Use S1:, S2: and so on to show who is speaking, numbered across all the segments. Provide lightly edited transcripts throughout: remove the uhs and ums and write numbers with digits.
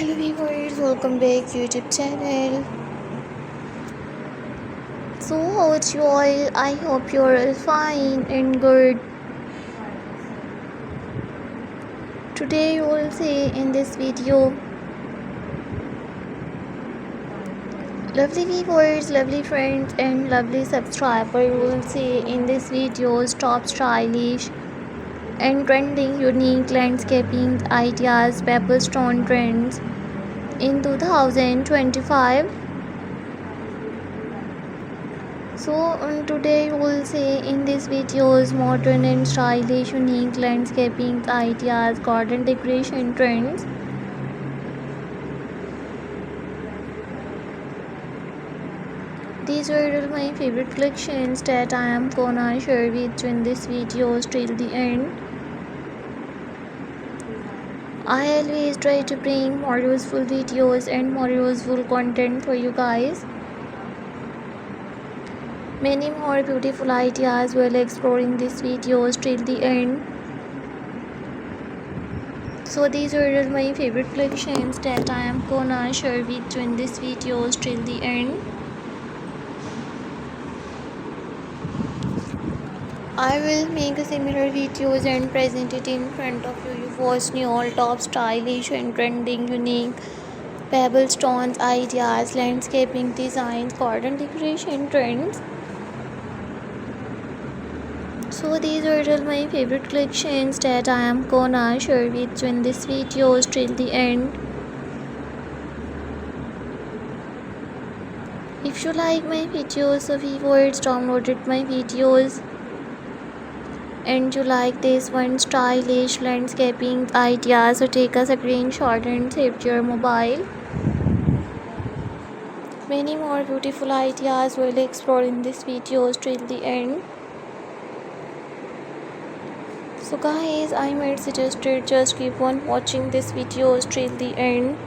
S1: Hello viewers, welcome back YouTube channel. So how's you all? I hope you're all fine and good. Today you will see in this video, lovely viewers, lovely friends and lovely subscriber, you will see in this video's top stylish and trending unique landscaping ideas, pebble stone trends in 2025. So today you will see in this videos modern and stylish unique landscaping ideas, garden decoration trends. These are all my favorite collections that I am gonna share with you in this videos till the end. I always try to bring more useful videos and more useful content for you guys. Many more beautiful ideas while exploring these videos till the end. So these are all my favorite collections that I am gonna share with you in this videos till the end. I will make similar videos and present it in front of you. You watch new all top stylish and trending unique pebble stones ideas, landscaping designs, garden decoration trends. So these are all my favorite collections that I am gonna share with you in this videos till the end. If you like my videos, so viewers downloaded my videos and you like this one stylish landscaping ideas, so take a screenshot and save to your mobile. Many more beautiful ideas will explore in this videos till the end. So guys, I might suggested just keep on watching this videos till the end.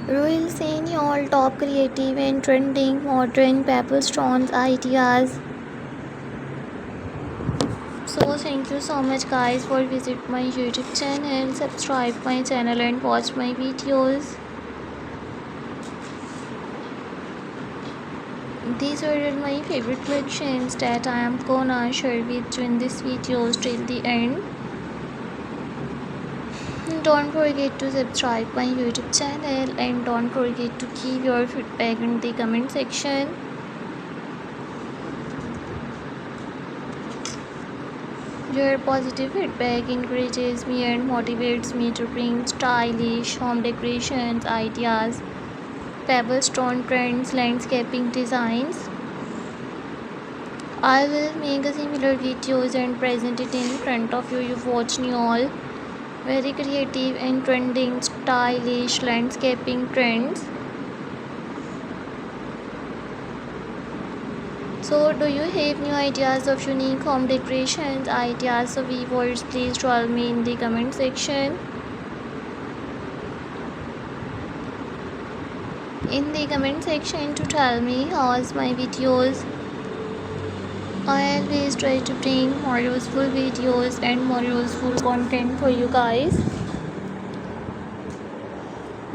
S1: You will see all top creative and trending modern pebble stones ideas. So thank you so much guys for visit my YouTube channel, subscribe my channel and watch my videos. These are all my favorite collections that I am gonna share with you in this videos till the end. Don't forget to subscribe my YouTube channel and don't forget to give your feedback in the comment section. Your positive feedback encourages me and motivates me to bring stylish home decorations ideas, pebble stone trends, landscaping designs. I will make similar videos and present it in front of you. You watch me all very creative and trending stylish landscaping trends. So do you have new ideas of unique home decorations ideas? So viewers, please tell me in the comment section. In the comment section to tell me how's my videos. I always try to bring more useful videos and more useful content for you guys.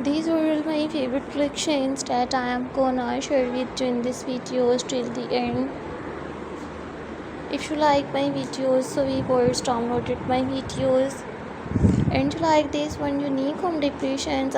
S1: These are all my favorite collections that I am gonna share with you in this videos till the end. If you like my videos, so viewers downloaded my videos and you like this one unique home decorations